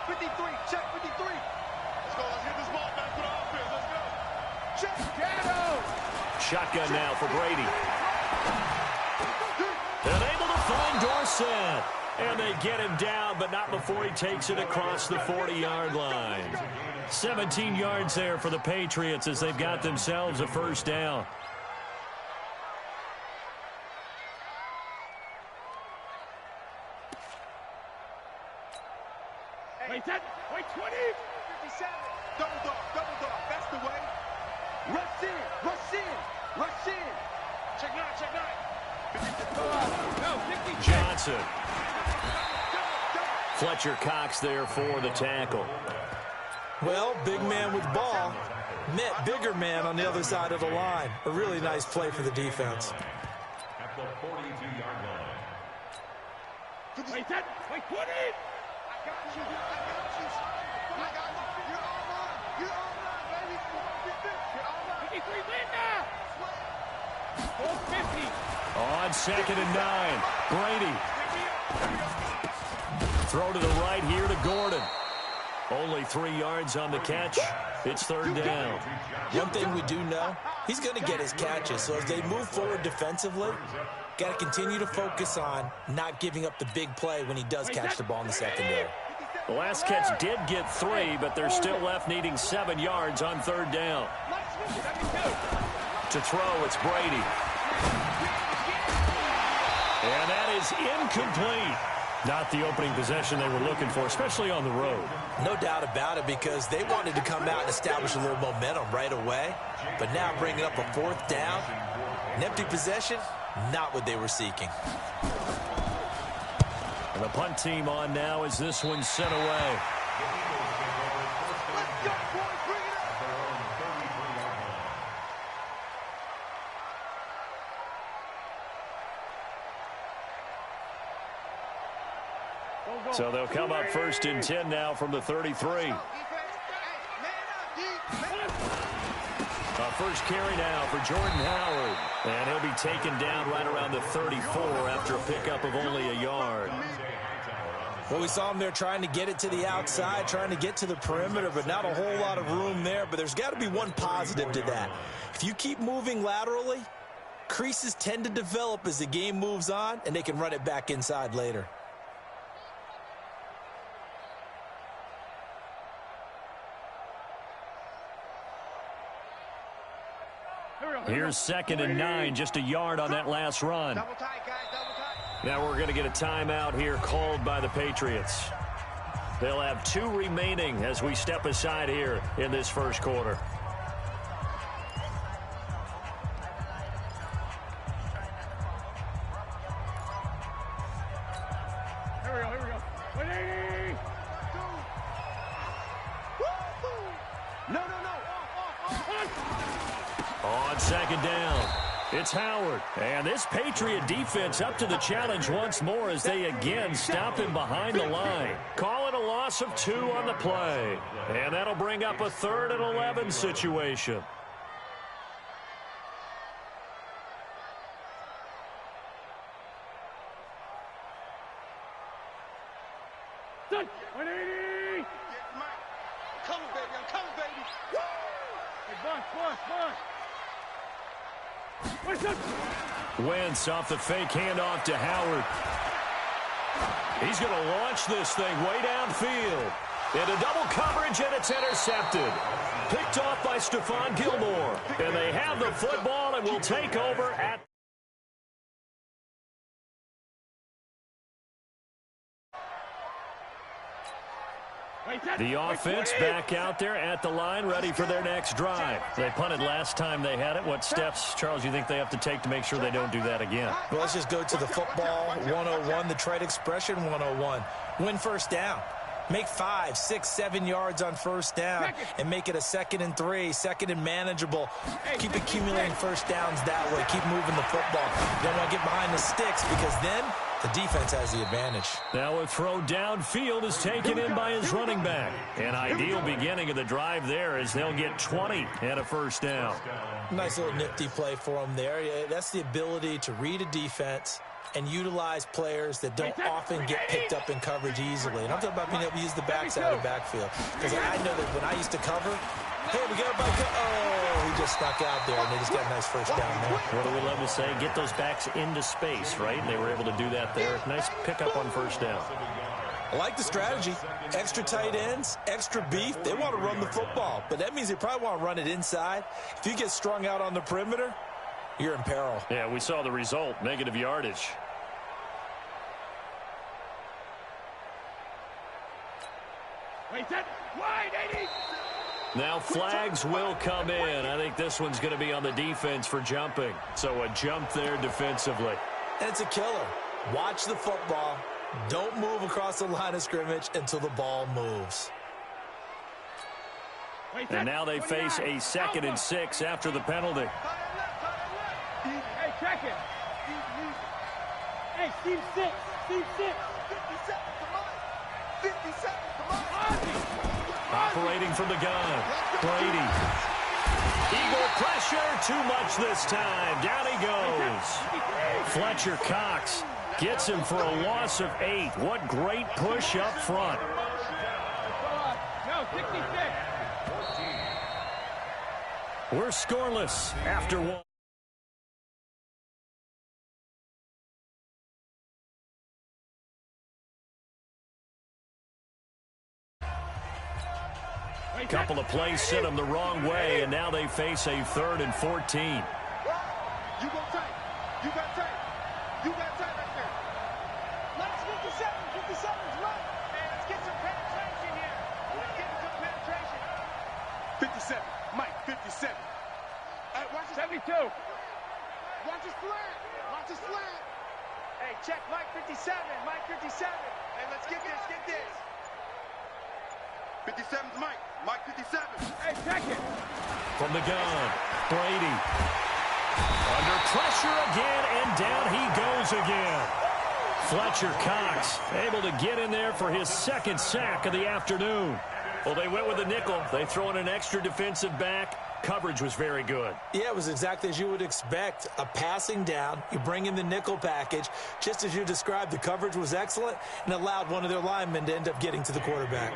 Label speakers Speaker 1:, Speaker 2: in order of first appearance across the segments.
Speaker 1: 53. Check 53.
Speaker 2: Let's go. Let's get this ball back to the offense. Let's go.
Speaker 1: Check. Shadow.
Speaker 3: Shotgun now for Brady. And able to find Dorsett. And they get him down, but not before he takes it across the 40-yard line. 17 yards there for the Patriots as they've got themselves a first down.
Speaker 1: Wait, 20. 57. Double dog. That's the way. Rush in. Check nine.
Speaker 3: Johnson. Fletcher Cox there for the tackle.
Speaker 4: Well, big man with ball met bigger man on the other side of the line. A really nice play for the defense.
Speaker 5: At the 42-yard line.
Speaker 1: Wait, 20. I got you. You're online, baby. You're online. 53 win now. 450.
Speaker 3: On 2nd and 9. Brady. Throw to the right here to Gordon. Only 3 yards on the catch. It's 3rd down.
Speaker 4: One thing we do know, he's going to get his catches. So as they move forward defensively, got to continue to focus on not giving up the big play when he does catch the ball in the secondary.
Speaker 3: The last catch did get 3, but they're still left needing 7 yards on 3rd down. To throw, it's Brady. And that is incomplete. Not the opening possession they were looking for, especially on the road.
Speaker 4: No doubt about it, because they wanted to come out and establish a little momentum right away. But now bringing up a 4th down, an empty possession, not what they were seeking.
Speaker 3: And the punt team on now as this one's sent away. So they'll come up 1st and 10 now from the 33. First carry now for Jordan Howard. And he'll be taken down right around the 34 after a pickup of only a yard.
Speaker 4: Well, we saw him there trying to get it to the outside, trying to get to the perimeter, but not a whole lot of room there. But there's got to be one positive to that. If you keep moving laterally, creases tend to develop as the game moves on, and they can run it back inside later.
Speaker 3: Here's 2nd and 9, just a yard on that last run. Now we're going to get a timeout here called by the Patriots. They'll have 2 remaining as we step aside here in this first quarter.
Speaker 1: Here we go. 180. No.
Speaker 3: On 2nd down, it's Howard. And this Patriot defense up to the challenge once more as they again stop him behind the line. Call it a loss of 2 on the play. And that'll bring up a 3rd and 11 situation.
Speaker 1: Done. 180. I'm coming, baby. Woo! Hey, boss.
Speaker 3: Wentz off the fake handoff to Howard. He's going to launch this thing way downfield. Into double coverage, and it's intercepted. Picked off by Stephon Gilmore. And they have the football and will take over at... The offense back out there at the line, ready for their next drive. They punted last time they had it. What steps, Charles, you think they have to take to make sure they don't do that again?
Speaker 4: Well, let's just go to the football 101, the trade expression 101. Win first down. Make 5, 6, 7 yards on first down and make it a 2nd and 3, 2nd and manageable. Keep accumulating first downs that way. Keep moving the football. You don't want to get behind the sticks because then the defense has the advantage.
Speaker 3: Now a throw downfield is taken in by his running back. An ideal beginning of the drive there as they'll get 20 and a first down.
Speaker 4: Nice little nifty play for him there. Yeah, that's the ability to read a defense and utilize players that don't often get picked up in coverage easily. And I'm talking about being able to use the backside of backfield. Because I know that when I used to cover, hey, we got everybody go. Oh, he just snuck out there, and they just got a nice first down there.
Speaker 3: What do we love to say? Get those backs into space, right? And they were able to do that there. Nice pickup on first down.
Speaker 4: I like the strategy. Extra tight ends, extra beef. They want to run the football, but that means they probably want to run it inside. If you get strung out on the perimeter, you're in peril.
Speaker 3: Yeah, we saw the result, negative yardage. Now flags will come in. I think this one's going to be on the defense for jumping. So a jump there defensively.
Speaker 4: And it's a killer. Watch the football. Don't move across the line of scrimmage until the ball moves.
Speaker 3: And now they face a 2nd and 6 after the penalty.
Speaker 1: Hey, check it. Hey, Steve 6. Steve 6.
Speaker 2: 57, come on. 57, come on.
Speaker 3: Operating from the gun. Brady. Eagle pressure. Too much this time. Down he goes. Fletcher Cox gets him for a loss of 8. What great push up front.
Speaker 1: No, 66.
Speaker 3: We're scoreless after 1. A couple of plays sent them the wrong way, and now they face a 3rd and 14.
Speaker 2: You go tight. You got tight. You got tight right there.
Speaker 1: Let's 57. 57's right. Man, let's get some penetration here. Let's get some penetration.
Speaker 2: 57. Mike, 57. Hey, watch this.
Speaker 1: 72.
Speaker 2: Watch his slant. Watch his slant.
Speaker 1: Hey, check Mike 57. Mike 57.
Speaker 2: Hey, let's get this. Get this. 57's Mike. Mike 57.
Speaker 1: Hey, check it.
Speaker 3: From the gun, Brady. Under pressure again, and down he goes again. Fletcher Cox able to get in there for his 2nd sack of the afternoon. Well, they went with a nickel. They throw in an extra defensive back. Coverage was very good.
Speaker 4: Yeah, it was exactly as you would expect. A passing down, you bring in the nickel package. Just as you described, the coverage was excellent and allowed one of their linemen to end up getting to the quarterback.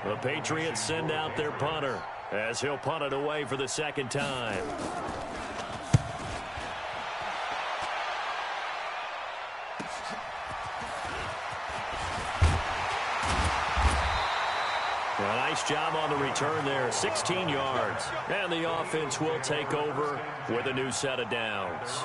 Speaker 3: The Patriots send out their punter as he'll punt it away for the 2nd time. Well, nice job on the return there, 16 yards. And the offense will take over with a new set of downs.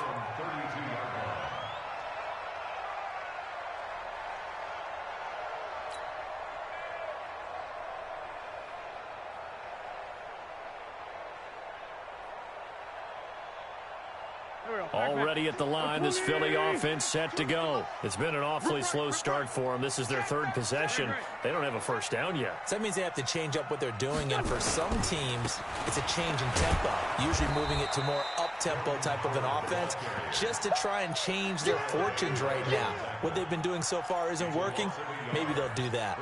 Speaker 3: Already at the line, this Philly offense set to go. It's been an awfully slow start for them. This is their 3rd possession. They don't have a first down yet.
Speaker 4: So that means they have to change up what they're doing, and for some teams, it's a change in tempo, usually moving it to more up-tempo type of an offense just to try and change their fortunes right now. What they've been doing so far isn't working. Maybe they'll do that.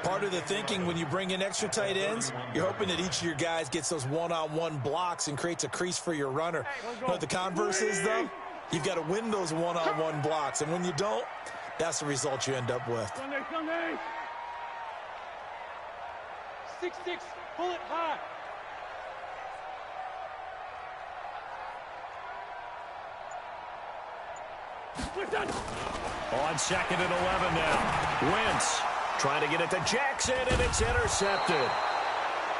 Speaker 4: Part of the thinking when you bring in extra tight ends, you're hoping that each of your guys gets those one-on-one blocks and creates a crease for your runner. You know what the converse is, though? You've got to win those one-on-one blocks, and when you don't, that's the result you end up with.
Speaker 1: Sunday. 6-6, pull it high.
Speaker 3: On 2nd and 11 now. Wentz trying to get it to Jackson, and it's intercepted.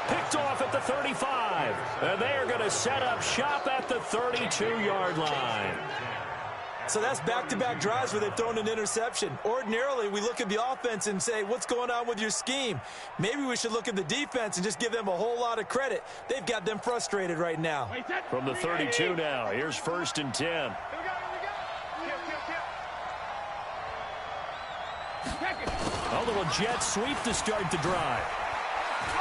Speaker 3: Picked off at the 35. And they are going to set up shop at the 32-yard line.
Speaker 4: So that's back-to-back drives where they've thrown an interception. Ordinarily, we look at the offense and say, what's going on with your scheme? Maybe we should look at the defense and just give them a whole lot of credit. They've got them frustrated right now.
Speaker 3: From the 32 now, here's 1st and 10. A little jet sweep to start the drive.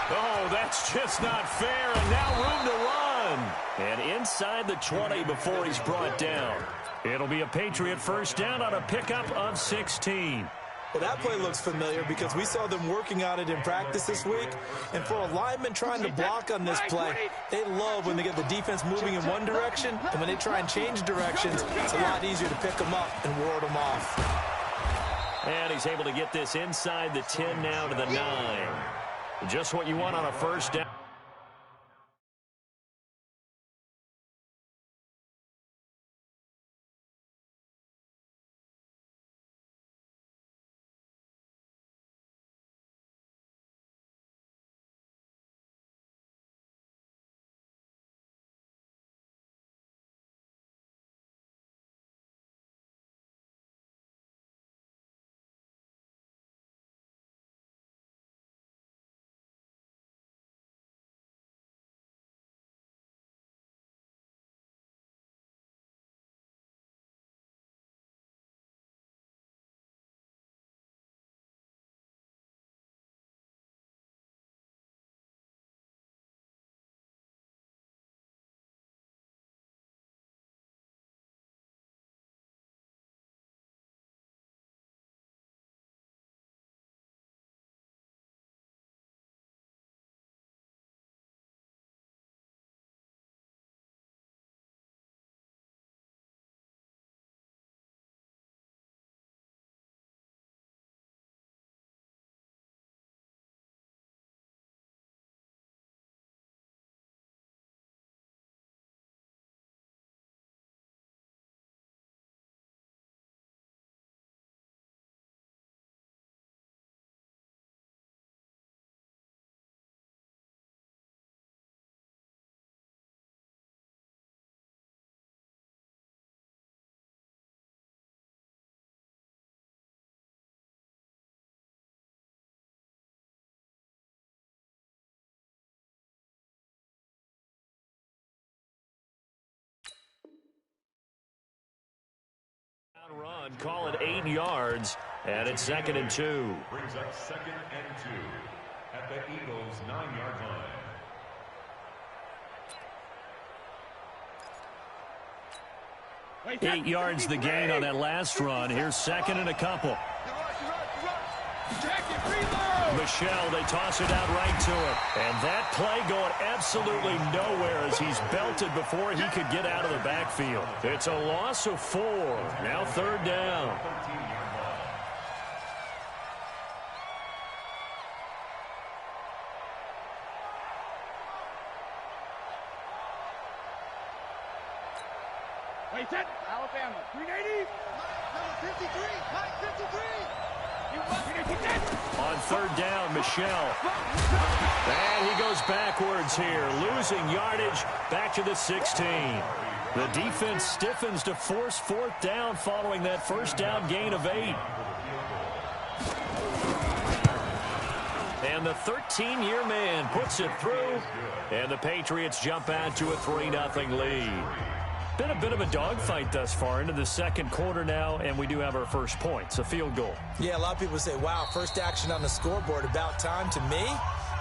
Speaker 3: Oh, that's just not fair, and now room to run. And inside the 20 before he's brought down. It'll be a Patriot first down on a pickup of 16.
Speaker 4: Well, that play looks familiar because we saw them working on it in practice this week. And for a lineman trying to block on this play, they love when they get the defense moving in one direction, and when they try and change directions, it's a lot easier to pick them up and ward them off.
Speaker 3: And he's able to get this inside the 10 now to the 9. Just what you want on a first down. Run, call it 8 yards, and it's 2nd and 2.
Speaker 5: Brings up 2nd and 2 at the Eagles' 9-yard line.
Speaker 3: 8 yards the gain on that last run. Here's 2nd and a couple. Michelle, they toss it out right to him. And that play going absolutely nowhere as he's belted before he could get out of the backfield. It's a loss of 4. Now 3rd down.
Speaker 1: Wait, set. Alabama. 380. Number 53. Mike 53.
Speaker 3: On 3rd down, Michelle. And he goes backwards here, losing yardage back to the 16. The defense stiffens to force 4th down following that first down gain of 8. And the 13-year man puts it through, and the Patriots jump out to a 3-0 lead. Been a bit of a dogfight thus far into the 2nd quarter now, and we do have our first points, a field goal.
Speaker 4: Yeah, a lot of people say, wow, first action on the scoreboard, about time. To me,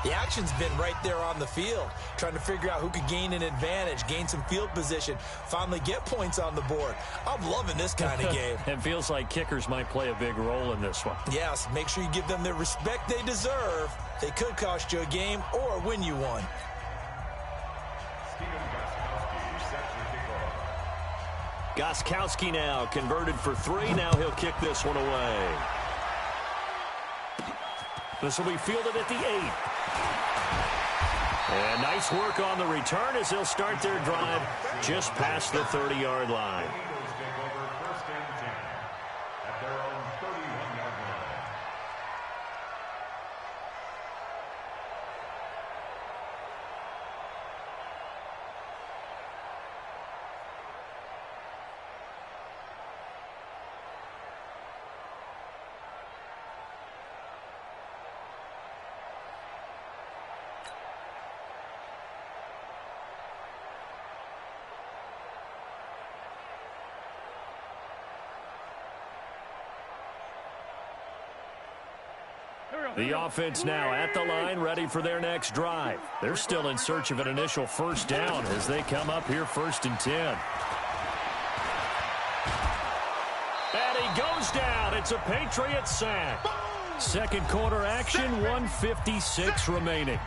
Speaker 4: the action's been right there on the field, trying to figure out who could gain an advantage, gain some field position, finally get points on the board. I'm loving this kind of game.
Speaker 3: It feels like kickers might play a big role in this one.
Speaker 4: Yes, make sure you give them the respect they deserve. They could cost you a game or win you one.
Speaker 3: Gostkowski now converted for 3. Now he'll kick this one away. This will be fielded at the 8. And nice work on the return as they'll start their drive just past the 30-yard line. The offense now at the line, ready for their next drive. They're still in search of an initial first down as they come up here 1st and 10. And he goes down. It's a Patriot sack. Second quarter action, 1:56 remaining.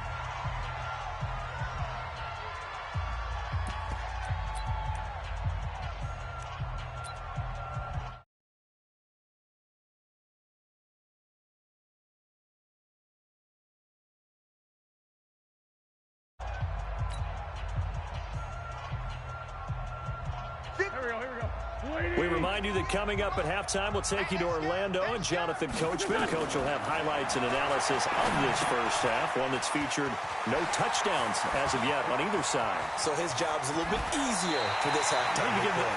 Speaker 3: We remind you that coming up at halftime, we'll take you to Orlando and Jonathan Coachman. Coach will have highlights and analysis of this first half, one that's featured no touchdowns as of yet on either side.
Speaker 4: So his job's a little bit easier for this halftime.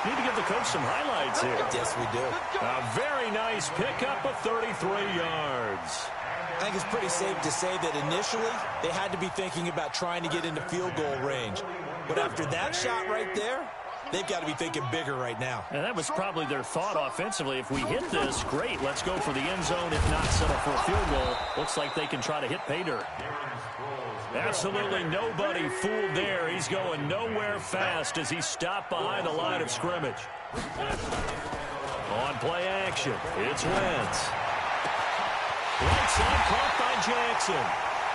Speaker 3: Need to give the coach some highlights here.
Speaker 4: Yes, we do.
Speaker 3: A very nice pickup of 33 yards.
Speaker 4: I think it's pretty safe to say that initially they had to be thinking about trying to get into field goal range. But after that shot right there, they've got to be thinking bigger right now.
Speaker 3: And that was probably their thought offensively. If we hit this, great. Let's go for the end zone. If not, settle for a field goal. Looks like they can try to hit pay dirt. Absolutely nobody fooled there. He's going nowhere fast as he stopped behind the line of scrimmage. On play action, it's Wentz. Right side caught by Jackson.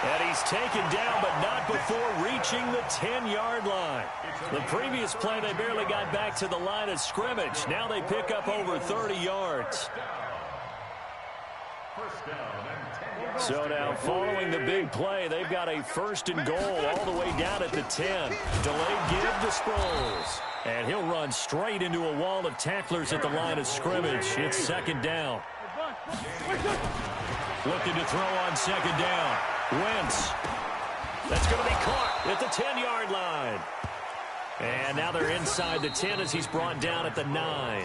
Speaker 3: And he's taken down, but not before reaching the 10-yard line. The previous play, they barely got back to the line of scrimmage. Now they pick up over 30 yards. So now, following the big play, they've got a first and goal all the way down at the 10. Delayed give to Sproles. And he'll run straight into a wall of tacklers at the line of scrimmage. It's second down. Looking to throw on second down. Wentz. That's going to be caught at the 10-yard line. And now they're inside the 10 as he's brought down at the 9.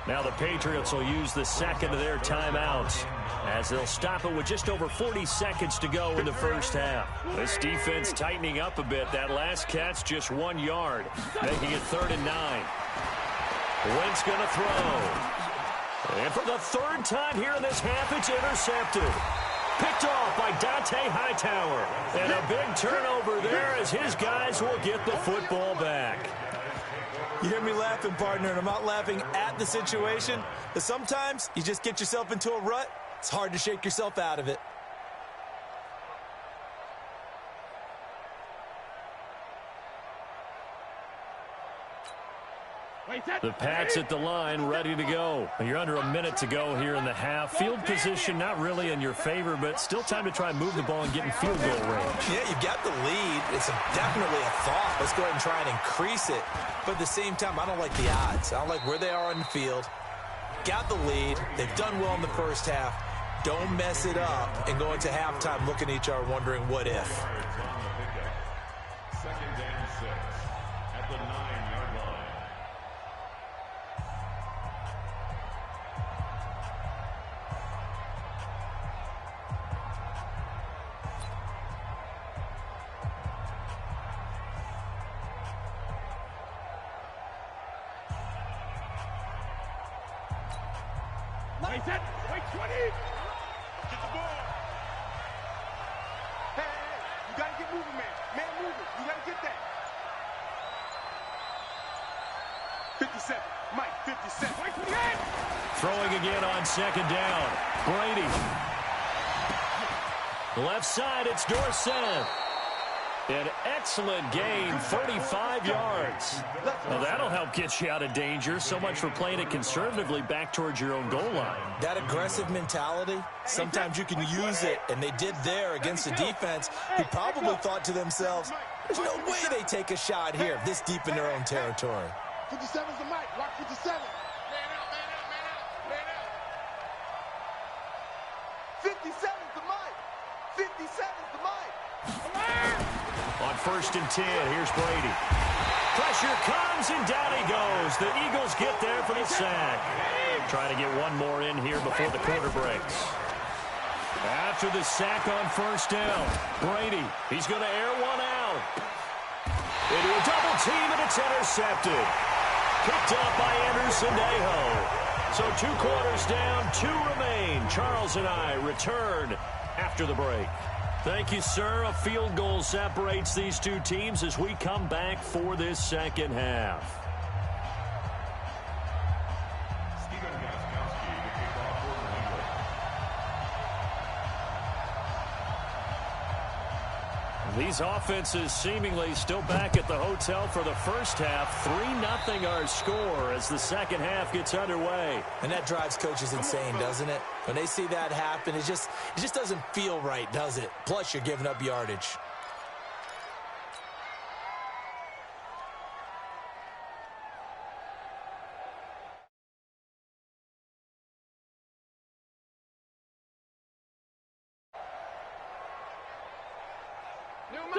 Speaker 3: Now the Patriots will use the second of their timeouts as they'll stop it with just over 40 seconds to go in the first half. This defense tightening up a bit. That last catch just 1 yard, making it 3rd and 9. Wentz going to throw. And for the third time here in this half, it's intercepted. Picked off by Dante Hightower. And a big turnover there as his guys will get the football back.
Speaker 4: You hear me laughing, partner, and I'm not laughing at the situation. But sometimes you just get yourself into a rut. It's hard to shake yourself out of it.
Speaker 3: The Pats at the line, ready to go. You're under a minute to go here in the half. Field position not really in your favor, but still time to try and move the ball and get in field goal range.
Speaker 4: Yeah, you've got the lead. It's definitely a thought. Let's go ahead and try and increase it. But at the same time, I don't like the odds. I don't like where they are on the field. Got the lead. They've done well in the first half. Don't mess it up and go into halftime looking at each other wondering what if.
Speaker 5: Second down 6 at the 9-yard line.
Speaker 1: Wait, 20. Get the ball.
Speaker 2: Hey, you got to get moving, man. Man, moving. You got to get that. 57. Mike, 57.
Speaker 1: Wait, 28.
Speaker 3: Throwing again on second down. Brady. Left side, it's Dorsett. An excellent gain, 35 yards. Well, that'll help get you out of danger. So much for playing it conservatively back towards your own goal line.
Speaker 4: That aggressive mentality, sometimes you can use it, and they did there against the defense who probably thought to themselves, there's no way they take a shot here this deep in their own territory.
Speaker 2: 57's the mic. Watch 57. Man out, man out, man out, man out. 57's the mic. 57's the mic.
Speaker 3: On 1st and 10, here's Brady. Pressure comes, and down he goes. The Eagles get there for the sack. Trying to get one more in here before the quarter breaks. After the sack on 1st down, Brady, he's going to air one out. Into a double team, and it's intercepted. Picked up by Anderson Aho. So 2 quarters down, 2 remain. Charles and I return after the break. Thank you, sir. A field goal separates these two teams as we come back for this second half.
Speaker 5: Stephen Gostkowski
Speaker 3: These offenses seemingly still back at the hotel for the first half. 3-0 our score as the second half gets underway.
Speaker 4: And that drives coaches insane, doesn't it? When they see that happen, it just doesn't feel right, does it? Plus, you're giving up yardage.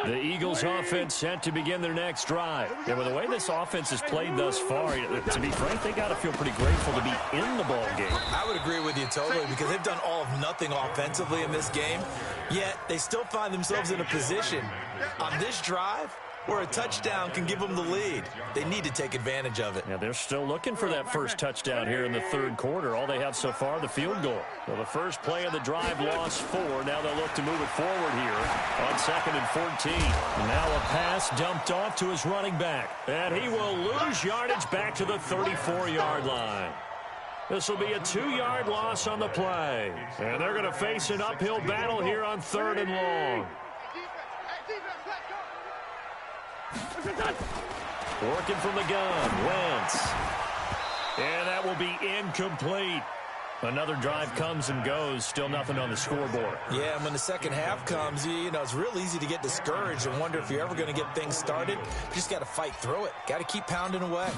Speaker 3: The Eagles offense set to begin their next drive. And with the way this offense has played thus far, to be frank, they got to feel pretty grateful to be in the ball game.
Speaker 4: I would agree with you totally because they've done all of nothing offensively in this game, yet they still find themselves in a position on this drive where a touchdown can give them the lead. They need to take advantage of it.
Speaker 3: Yeah, they're still looking for that first touchdown here in the third quarter. All they have so far, the field goal. Well, the first play of the drive lost 4. Now they'll look to move it forward here on 2nd and 14. Now a pass dumped off to his running back. And he will lose yardage back to the 34-yard line. This will be a 2-yard loss on the play. And they're going to face an uphill battle here on 3rd and long. Working from the gun, Wentz. And that will be incomplete. Another drive comes and goes, still nothing on the scoreboard.
Speaker 4: Yeah, and when the second half comes, you know, it's real easy to get discouraged and wonder if you're ever going to get things started. You just got to fight through it. Got to keep pounding away.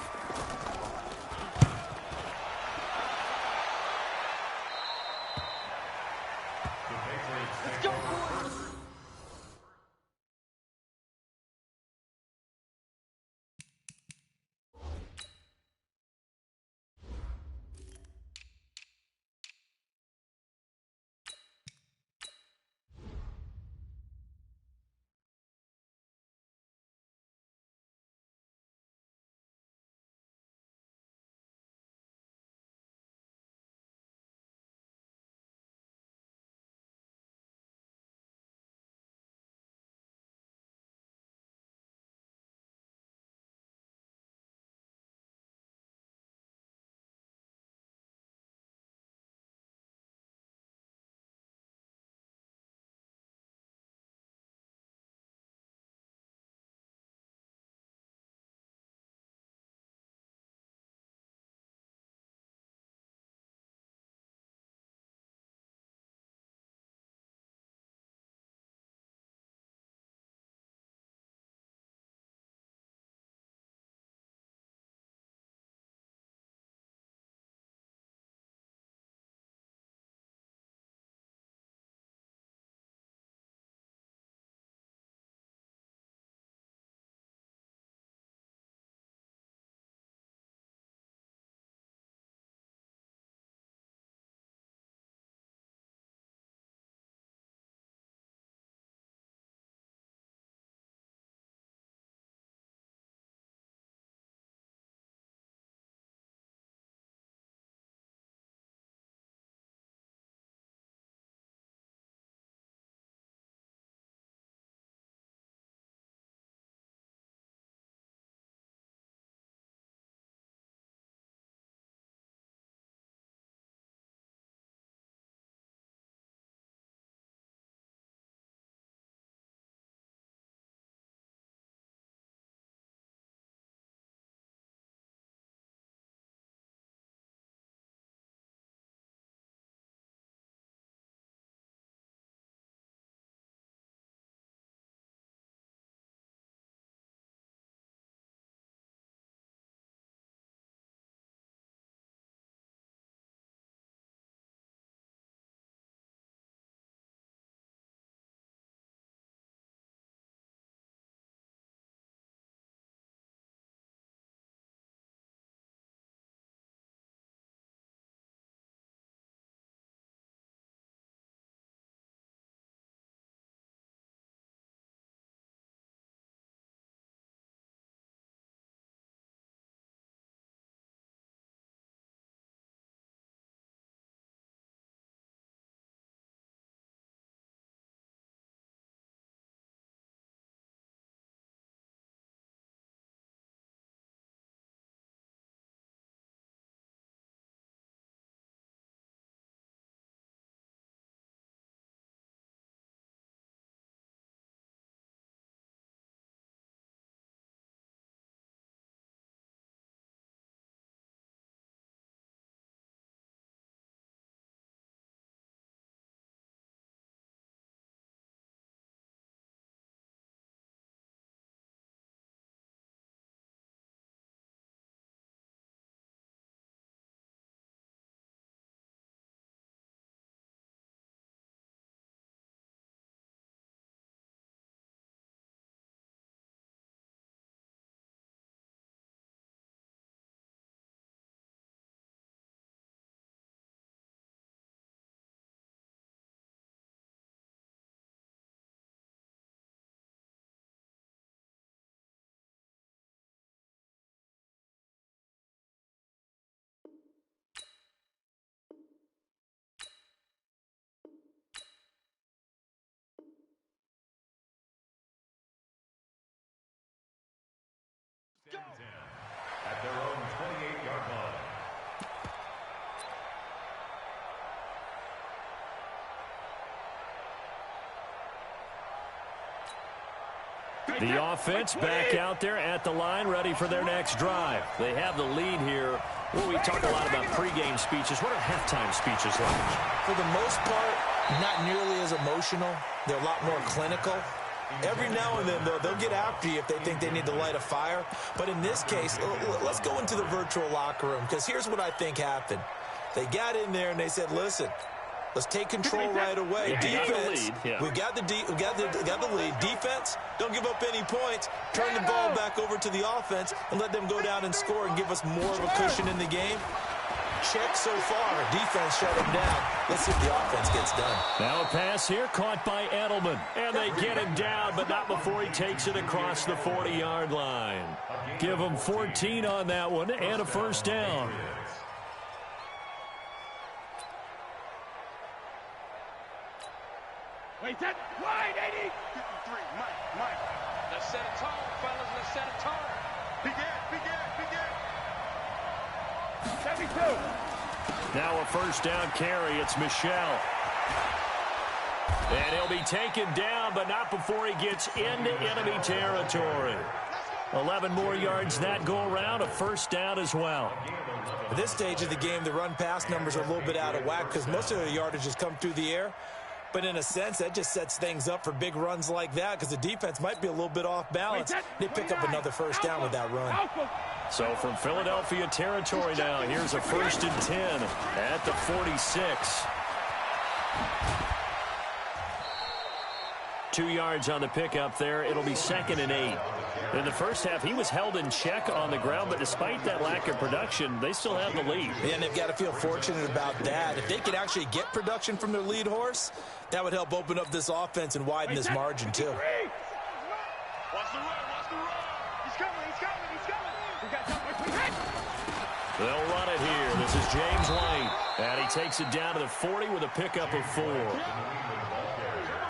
Speaker 3: The offense back out there at the line, ready for their next drive. They have the lead here. Well, we talk a lot about pregame speeches. What are halftime speeches like?
Speaker 4: For the most part, not nearly as emotional. They're a lot more clinical. Every now and then, though, they'll get after you if they think they need to light a fire. But in this case, let's go into the virtual locker room, because here's what I think happened. They got in there and they said, listen, let's take control right away.
Speaker 3: Yeah,
Speaker 4: Defense, we got the lead. Defense, don't give up any points. Turn the ball back over to the offense and let them go down and score and give us more of a cushion in the game. Check so far. Defense shut him down. Let's see if the offense gets done.
Speaker 3: Now a pass here caught by Edelman. And they get him down, but not before he takes it across the 40-yard line. Give him 14 on that one and a first down.
Speaker 1: Wait, that wide, 80. 53, Mike. Let's set a tone, fellas. Let's set a tone.
Speaker 2: Begin.
Speaker 1: 72.
Speaker 3: Now a first down carry. It's Michelle. And he'll be taken down, but not before he gets into enemy territory. 11 more yards that go around. A first down as well.
Speaker 4: At this stage of the game, the run-pass numbers are a little bit out of whack because most of the yardage has come through the air. But in a sense, that just sets things up for big runs like that because the defense might be a little bit off balance. They pick up another first down with that run.
Speaker 3: So from Philadelphia territory now, here's a 1st and 10 at the 46. 2 yards on the pickup there. It'll be 2nd and 8. In the first half, he was held in check on the ground, but despite that lack of production, they still have the lead.
Speaker 4: And they've got to feel fortunate about that. If they could actually get production from their lead horse, that would help open up this offense and widen this margin, too.
Speaker 1: Watch the run. He's coming. We got something.
Speaker 3: They'll run it here. This is James White. And he takes it down to the 40 with a pickup of 4.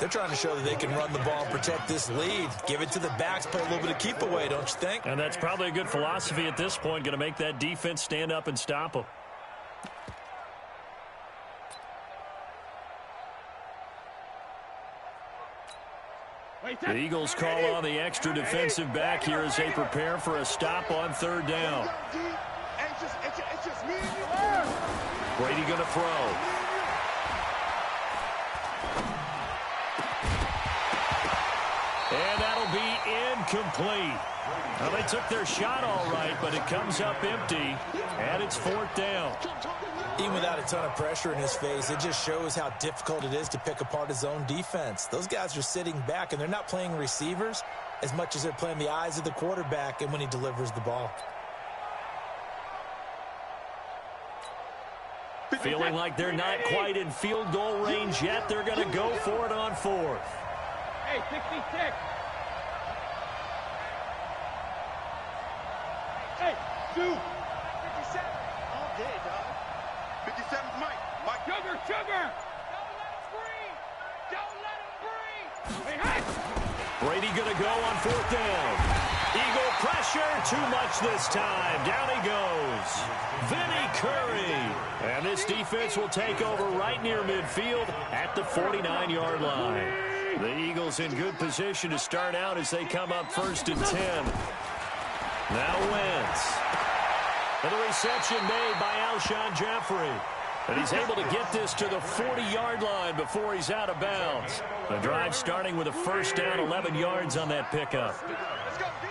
Speaker 4: They're trying to show that they can run the ball and protect this lead. Give it to the backs, play a little bit of keep away, don't you think?
Speaker 3: And that's probably a good philosophy at this point, going to make that defense stand up and stop them. The Eagles call on the extra defensive back here as they prepare for a stop on 3rd down.
Speaker 2: It's just me and you.
Speaker 3: Brady going to throw. And that'll be incomplete. Well, they took their shot all right, but it comes up empty, and it's 4th down.
Speaker 4: Even without a ton of pressure in his face, it just shows how difficult it is to pick apart his own defense. Those guys are sitting back, and they're not playing receivers as much as they're playing the eyes of the quarterback and when he delivers the ball.
Speaker 3: Feeling like they're not quite in field goal range yet, they're going to go for it on 4th.
Speaker 1: Hey, 66. Hey, 2. 57. All day, dog.
Speaker 2: 57's Mike.
Speaker 1: Sugar. Don't let him breathe. Hey.
Speaker 3: Brady going to go on 4th down. Eagle pressure, too much this time. Down he goes. Vinny Curry. And this defense will take over right near midfield at the 49-yard line. The Eagles in good position to start out as they come up 1st and 10. Now Wentz. And the reception made by Alshon Jeffrey. And he's able to get this to the 40-yard line before he's out of bounds. The drive starting with a first down, 11 yards on that pickup.
Speaker 1: Let's go, D.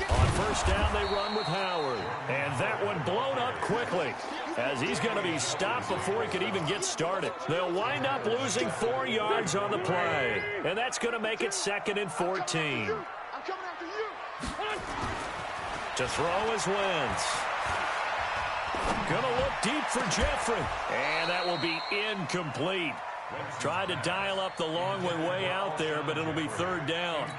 Speaker 3: On first down, they run with Howard. And that one blown up quickly as he's going to be stopped before he could even get started. They'll wind up losing 4 yards on the play. And that's going to make it 2nd and 14.
Speaker 2: I'm coming after you.
Speaker 3: To throw is Wentz. Going to look deep for Jeffrey. And that will be incomplete. Tried to dial up the long way out there, but it'll be 3rd down.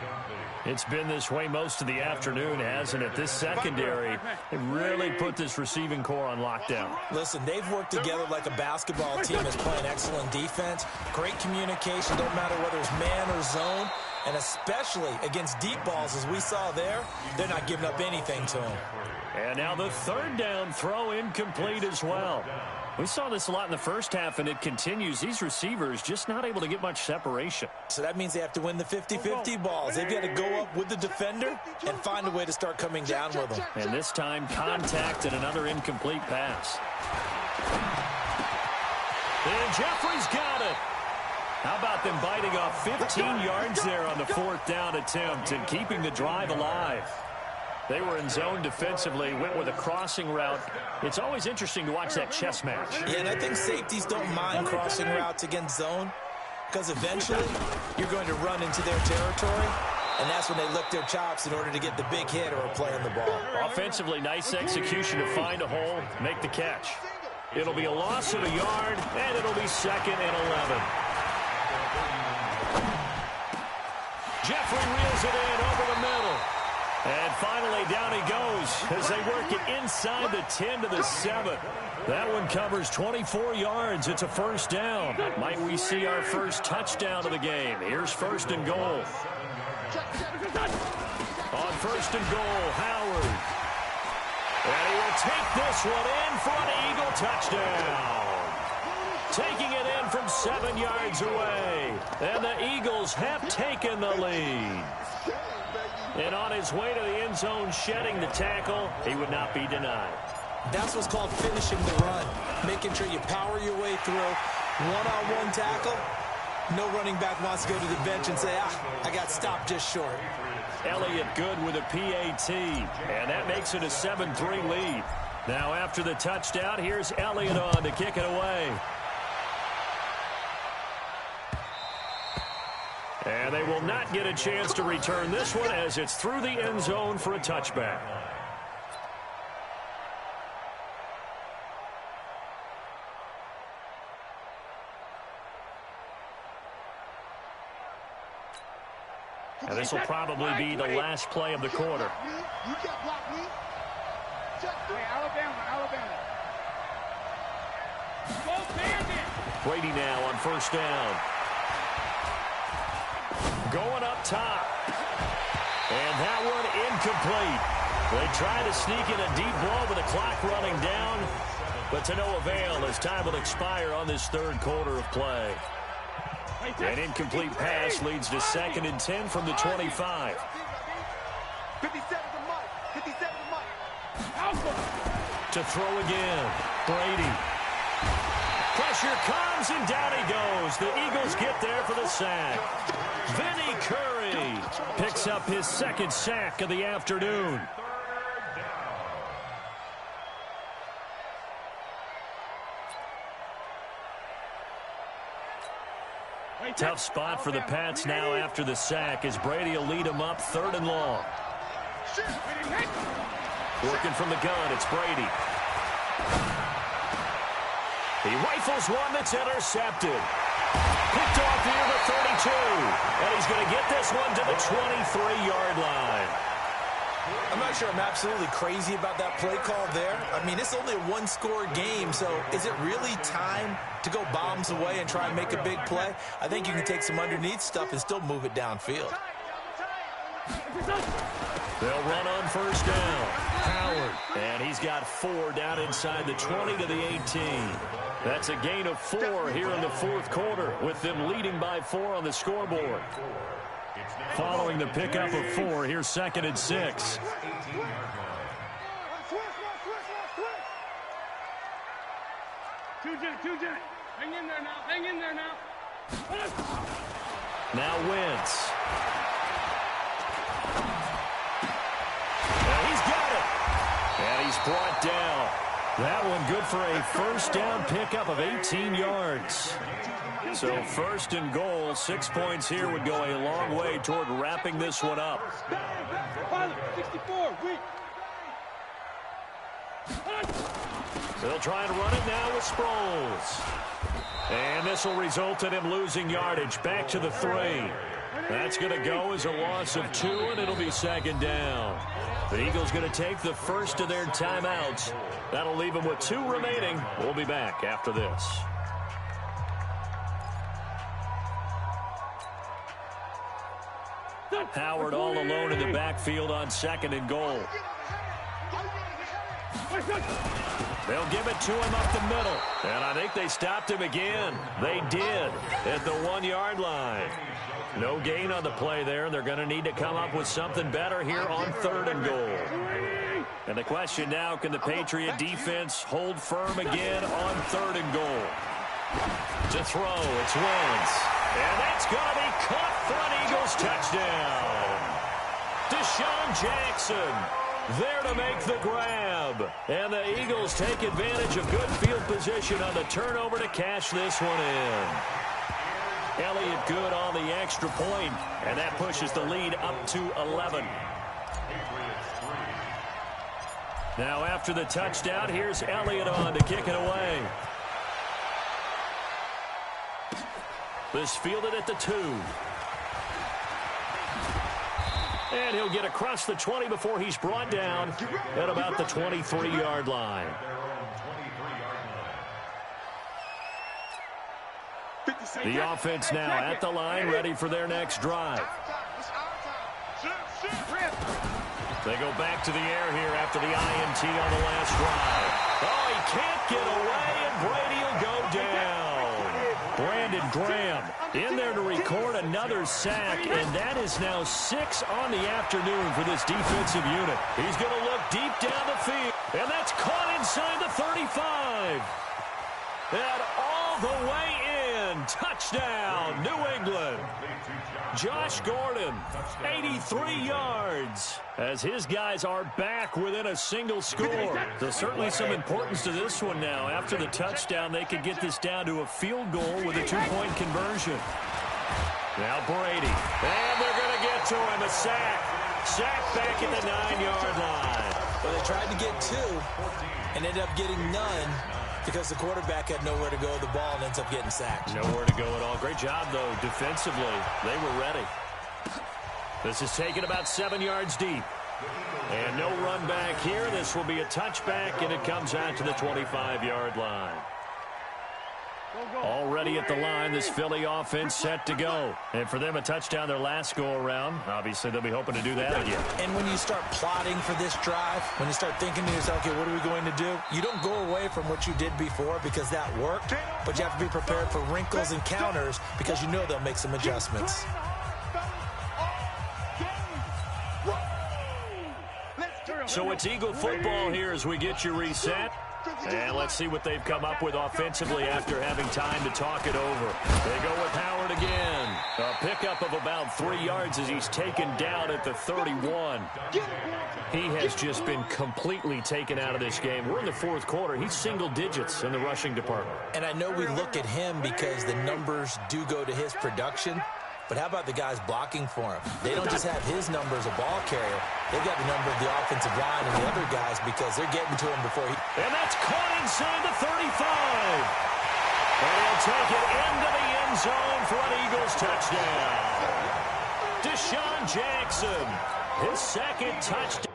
Speaker 3: It's been this way most of the afternoon, hasn't it? This secondary really put this receiving core on lockdown.
Speaker 4: Listen, they've worked together like a basketball team that's playing excellent defense. Great communication, don't matter whether it's man or zone. And especially against deep balls, as we saw there, they're not giving up anything to them.
Speaker 3: And now the 3rd down throw incomplete as well. We saw this a lot in the first half, and it continues. These receivers just not able to get much separation.
Speaker 4: So that means they have to win the 50-50 balls. They've got to go up with the defender and find a way to start coming down with them.
Speaker 3: And this time, contact and another incomplete pass. And Jeffrey's got it. How about them biting off 15 yards there on the fourth down attempt and keeping the drive alive? They were in zone defensively, went with a crossing route. It's always interesting to watch that chess match.
Speaker 4: Yeah, and I think safeties don't mind crossing routes against zone because eventually you're going to run into their territory, and that's when they lick their chops in order to get the big hit or a play on the ball.
Speaker 3: Offensively, nice execution to find a hole, make the catch. It'll be a loss of a yard, and it'll be 2nd and 11. Jeffrey reels it in over the middle. And finally, down he goes as they work it inside the 10 to the 7. That one covers 24 yards. It's a first down. Might we see our first touchdown of the game? Here's 1st and goal. On 1st and goal, Howard. And he will take this one in for an Eagle touchdown. Taking it in from 7 yards away. And the Eagles have taken the lead. And on his way to the end zone, shedding the tackle, he would not be denied.
Speaker 4: That's what's called finishing the run, making sure you power your way through. One-on-one tackle, no running back wants to go to the bench and say, I got stopped just short.
Speaker 3: Elliott good with a PAT, and that makes it a 7-3 lead. Now after the touchdown, here's Elliott on to kick it away. And they will not get a chance to return this one as it's through the end zone for a touchback. And this will probably be the last play of the quarter.
Speaker 2: You can't block me.
Speaker 1: Alabama. Go Bandit.
Speaker 3: Brady now on 1st down. Going up top. And that one incomplete. They try to sneak in a deep ball with the clock running down, but to no avail as time will expire on this 3rd quarter of play. An incomplete pass leads to 2nd and 10 from the 25.
Speaker 2: 57 to Mike. 57 to Mike.
Speaker 3: To throw again. Brady. Pressure comes, and down he goes. The Eagles get there for the sack. Vinny Curry picks up his 2nd sack of the afternoon. Tough spot for the Pats now after the sack as Brady will lead them up 3rd and long. Working from the gun, it's Brady. He rifles one that's intercepted. Picked off near the 32. And he's going to get this one to the 23-yard line.
Speaker 4: I'm not sure I'm absolutely crazy about that play call there. I mean, it's only a one-score game, so is it really time to go bombs away and try and make a big play? I think you can take some underneath stuff and still move it downfield.
Speaker 3: They'll run on 1st down. Howard. And he's got 4 down inside the 20 to the 18. That's a gain of 4 here in the 4th quarter with them leading by 4 on the scoreboard. Following the pickup of 4, here's 2nd and 6.
Speaker 1: Two jet. Hang in there now.
Speaker 3: Now Wentz. And he's got it. And he's brought down. That one good for a 1st down pickup of 18 yards. So 1st and goal, 6 points here would go a long way toward wrapping this one up.
Speaker 1: 64, weak.
Speaker 3: They'll try and run it now with Sproles. And this will result in him losing yardage back to the 3. That's going to go as a loss of 2, and it'll be 2nd down. The Eagles going to take the first of their timeouts. That'll leave them with 2 remaining. We'll be back after this. Howard all alone in the backfield on 2nd and goal. They'll give it to him up the middle. And I think they stopped him again. They did at the 1-yard line. No gain on the play there, and they're going to need to come up with something better here on 3rd and goal. And the question now, can the Patriot defense hold firm again on 3rd and goal? To throw, it's Wentz. And that's going to be caught for an Eagles touchdown. Deshaun Jackson there to make the grab. And the Eagles take advantage of good field position on the turnover to cash this one in. Elliott good on the extra point, and that pushes the lead up to 11. Now after the touchdown, here's Elliott on to kick it away. This fielded at the 2. And he'll get across the 20 before he's brought down at about the 23-yard line. The offense now at the line, ready for their next drive. They go back to the air here after the INT on the last drive. Oh, he can't get away, and Brady will go down. Brandon Graham in there to record another sack, and that is now 6 on the afternoon for this defensive unit. He's going to look deep down the field, and that's caught inside the 35. And all the way in. Touchdown, New England. Josh Gordon, 83 yards, as his guys are back within a single score. So certainly some importance to this one now. After the touchdown, they could get this down to a field goal with a 2-point conversion. Now Brady, and they're going to get to him, a sack. Sack back at the 9-yard line.
Speaker 4: Well, they tried to get 2 and ended up getting none, because the quarterback had nowhere to go with the ball and ends up getting sacked.
Speaker 3: Nowhere to go at all. Great job, though, defensively. They were ready. This is taken about 7 yards deep. And no run back here. This will be a touchback, and it comes out to the 25-yard line. Already at the line, this Philly offense set to go. And for them, a touchdown their last go-around. Obviously, they'll be hoping to do that again.
Speaker 4: And when you start plotting for this drive, when you start thinking to yourself, okay, what are we going to do? You don't go away from what you did before because that worked, but you have to be prepared for wrinkles and counters because you know they'll make some adjustments.
Speaker 3: So it's Eagle football here as we get you reset. And let's see what they've come up with offensively after having time to talk it over. They go with Howard again. A pickup of about 3 yards as he's taken down at the 31. He has just been completely taken out of this game. We're in the 4th quarter. He's single digits in the rushing department.
Speaker 4: And I know we look at him because the numbers do go to his production. But how about the guys blocking for him? They don't just have his number as a ball carrier. They've got the number of the offensive line and the other guys because they're getting to him before he...
Speaker 3: And that's caught inside the 35. And he'll take it into the end zone for an Eagles touchdown. Deshaun Jackson, his 2nd touchdown.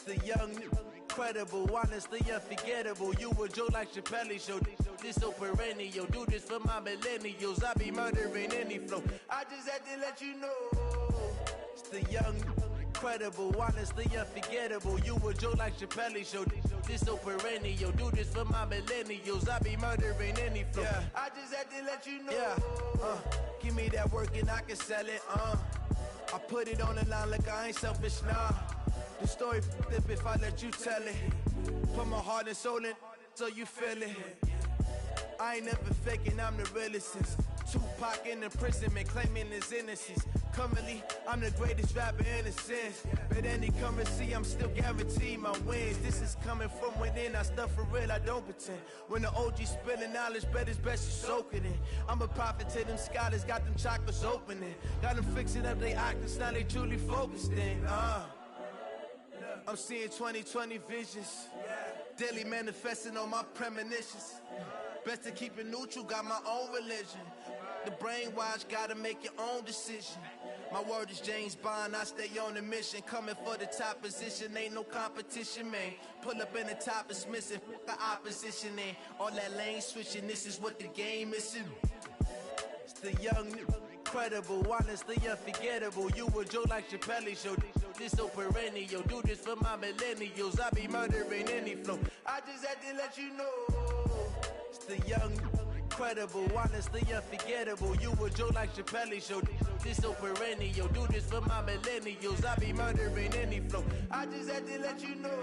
Speaker 6: The young, incredible, honestly unforgettable. You a Joe like Chappelle show. This so perennial. Do this for my millennials. I be murdering any flow. I just had to let you know. It's the young, incredible, honestly unforgettable. You a Joe like Chappelle show. This so perennial. Do this for my millennials. I be murdering any flow. Yeah. I just had to let you know. Yeah. Give me that work and I can sell it. I put it on the line like I ain't selfish, nah. The story flip if I let you tell it. Put my heart and soul in so you feel it. I ain't never faking, I'm the realest since Tupac in imprisonment, claiming his innocence. Currently, I'm the greatest rapper in a sense. But any currency, I'm still guaranteed my wins. This is coming from within, I stuff for real, I don't pretend. When the OG spilling knowledge, bet it's best you soak it in. I'm a prophet to them scholars, got them chakras opening. Got them fixing up they actors, now they truly focused in. I'm seeing 2020 visions. Daily manifesting on my premonitions. Best to keep it neutral, got my own religion. The brainwash, gotta make your own decision. My word is James Bond, I stay on a mission. Coming for the top position, ain't no competition, man. Pull up in the top is missing, the opposition in. All that lane switching, this is what the game is. It's the young, incredible, honestly unforgettable. You a Joe like Chappelle show. This so perennial, do this for my millennials. I be murdering any flow. I just had to let you know. It's the young, incredible, honestly unforgettable. You a Joe like Chappelle show. This so perennial, do this for my millennials. I be murdering any flow. I just had to let you know.